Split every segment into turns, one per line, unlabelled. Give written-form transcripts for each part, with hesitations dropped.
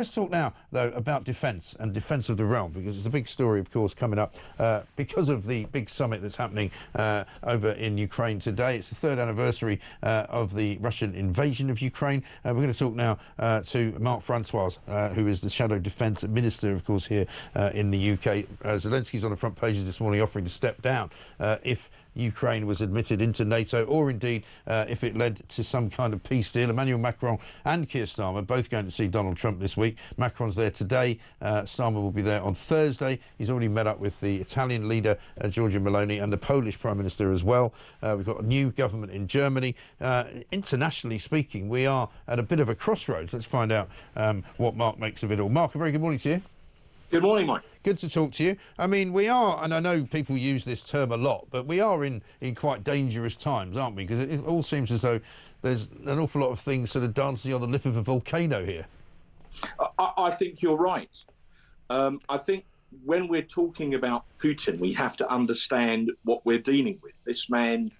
Let's talk now, though, about defence and defence of the realm, because it's a big story, of course, coming up because of the big summit that's happening over in Ukraine today. It's the third anniversary of the Russian invasion of Ukraine. We're going to talk now to Mark Francois, who is the Shadow Defence Minister, of course, here in the UK. Zelensky's on the front pages this morning offering to step down if Ukraine was admitted into NATO, or indeed if it led to some kind of peace deal. Emmanuel Macron and Keir Starmer both going to see Donald Trump this week. Macron's there today. Starmer will be there on Thursday. He's already met up with the Italian leader, Giorgia Meloni, and the Polish Prime Minister as well. We've got a new government in Germany. Internationally speaking, we are at a bit of a crossroads. Let's find out what Mark makes of it all. Mark, a very good morning to you.
Good morning, Mike.
Good to talk to you. I mean, we are, and I know people use this term a lot, but we are in quite dangerous times, aren't we? Because it all seems as though there's an awful lot of things sort of dancing on the lip of a volcano here.
I think you're right. I think when we're talking about Putin, we have to understand what we're dealing with. This man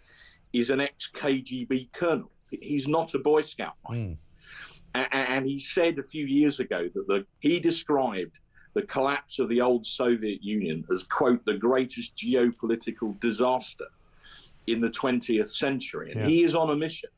is an ex-KGB colonel. He's not a Boy Scout, Mike. And he said a few years ago that he described the collapse of the old Soviet Union as, quote, the greatest geopolitical disaster in the 20th century. And he is on a mission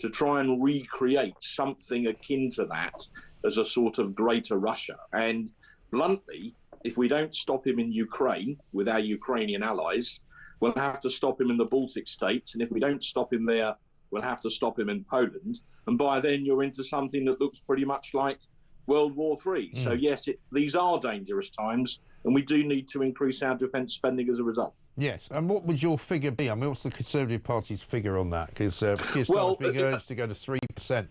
to try and recreate something akin to that as a sort of greater Russia. And bluntly, if we don't stop him in Ukraine with our Ukrainian allies, we'll have to stop him in the Baltic states. And if we don't stop him there, we'll have to stop him in Poland. And by then you're into something that looks pretty much like World War III. So yes, these are dangerous times, and we do need to increase our defence spending as a result.
Yes, and what would your figure be? I mean, what's the Conservative Party's figure on that? Because Keir Starmer's being urged to go to 3%.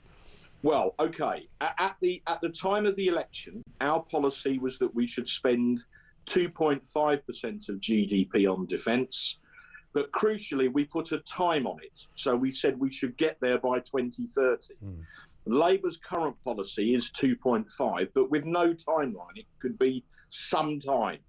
Well, OK. At the time of the election, our policy was that we should spend 2.5% of GDP on defence. But crucially, we put a time on it. So we said we should get there by 2030. Labour's current policy is 2.5, but with no timeline. It could be some time.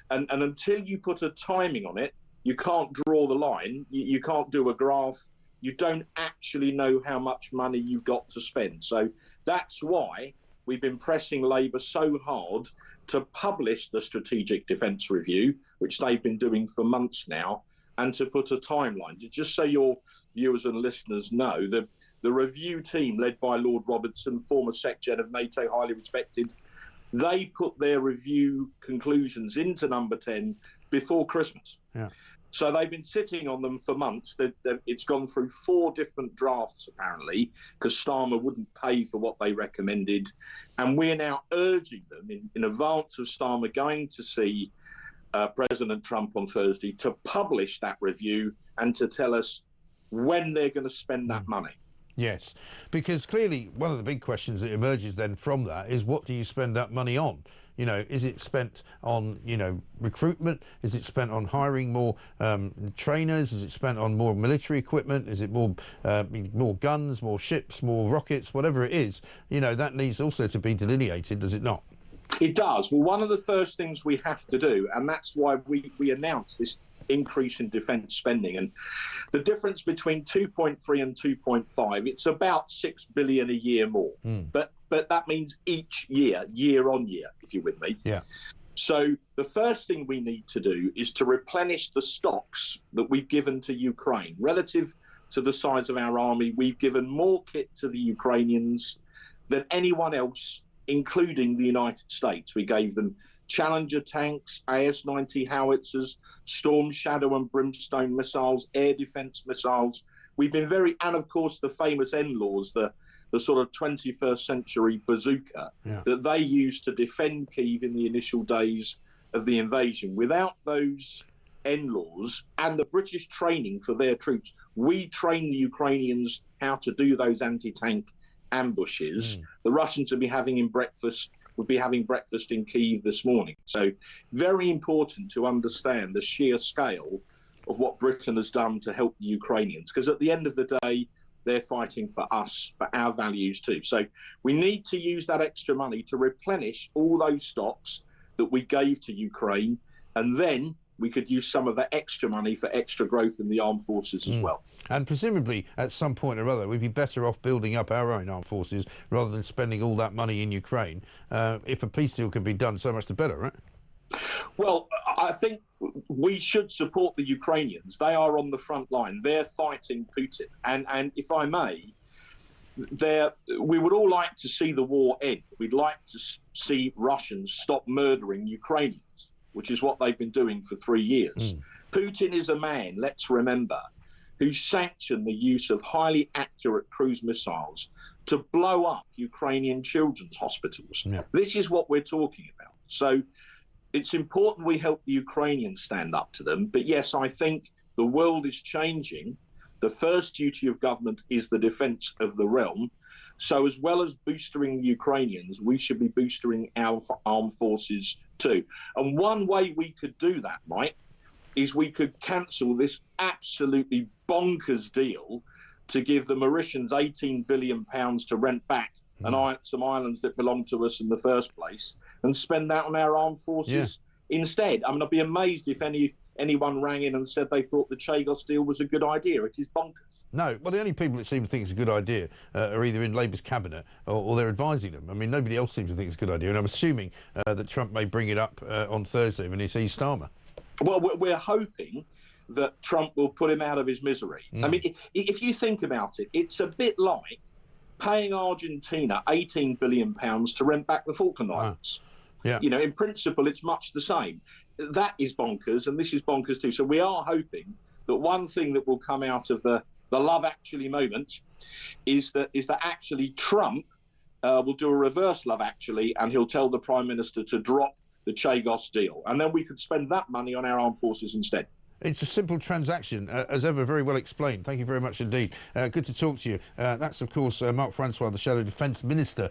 And until you put a timing on it, you can't draw the line, you can't do a graph, you don't actually know how much money you've got to spend. So that's why we've been pressing Labour so hard to publish the Strategic Defence Review, which they've been doing for months now, and to put a timeline. Just so your viewers and listeners know, the review team, led by Lord Robertson, former Secretary of NATO, highly respected, they put their review conclusions into Number 10 before Christmas. Yeah. So they've been sitting on them for months. It's gone through 4 different drafts, apparently, because Starmer wouldn't pay for what they recommended. And we're now urging them, in advance of Starmer going to see President Trump on Thursday, to publish that review and to tell us when they're going to spend that money.
Yes, because clearly one of the big questions that emerges then from that is, what do you spend that money on? You know, is it spent on, recruitment? Is it spent on hiring more trainers? Is it spent on more military equipment? Is it more guns, more ships, more rockets, whatever it is? That needs also to be delineated, does it not?
It does. Well, one of the first things we have to do, and that's why we announced this increase in defence spending, and the difference between 2.3 and 2.5, it's about 6 billion a year more. But that means each year on year, if you're with me. Yeah. So the first thing we need to do is to replenish the stocks that we've given to Ukraine. Relative to the size of our army, we've given more kit to the Ukrainians than anyone else, including the United States. We gave them Challenger tanks, AS-90 howitzers, Storm Shadow and Brimstone missiles, air defence missiles. We've been and of course the famous NLAWs, the sort of 21st century bazooka that they used to defend Kyiv in the initial days of the invasion. Without those NLAWs and the British training for their troops, we train the Ukrainians how to do those anti-tank ambushes. The Russians would be having breakfast in Kyiv this morning. So very important to understand the sheer scale of what Britain has done to help the Ukrainians, because at the end of the day, they're fighting for us, for our values too. So we need to use that extra money to replenish all those stocks that we gave to Ukraine, and then we could use some of that extra money for extra growth in the armed forces as well.
And presumably, at some point or other, we'd be better off building up our own armed forces rather than spending all that money in Ukraine. If a peace deal could be done, so much the better, right?
Well, I think we should support the Ukrainians. They are on the front line. They're fighting Putin. And if I may, we would all like to see the war end. We'd like to see Russians stop murdering Ukrainians, which is what they've been doing for 3 years. Putin is a man, let's remember, who sanctioned the use of highly accurate cruise missiles to blow up Ukrainian children's hospitals. Yeah. This is what we're talking about. So it's important we help the Ukrainians stand up to them. But yes, I think the world is changing. The first duty of government is the defence of the realm. So as well as boosting the Ukrainians, we should be boosting our armed forces too. And one way we could do that, Mike, is we could cancel this absolutely bonkers deal to give the Mauritians £18 billion to rent back some islands that belong to us in the first place, and spend that on our armed forces instead. I mean, I'd be amazed if anyone rang in and said they thought the Chagos deal was a good idea. It is bonkers.
No, well, the only people that seem to think it's a good idea are either in Labour's cabinet or they're advising them. I mean, nobody else seems to think it's a good idea, and I'm assuming that Trump may bring it up on Thursday when he sees Starmer.
Well, we're hoping that Trump will put him out of his misery. I mean, if you think about it, it's a bit like paying Argentina £18 billion to rent back the Falkland Islands. Yeah. You know, in principle, it's much the same. That is bonkers, and this is bonkers too. So we are hoping that one thing that will come out of the Love Actually moment is that actually Trump will do a reverse Love Actually, and he'll tell the Prime Minister to drop the Chagos deal. And then we could spend that money on our armed forces instead.
It's a simple transaction, as ever, very well explained. Thank you very much indeed. Good to talk to you. That's, of course, Mark Francois, the Shadow Defence Minister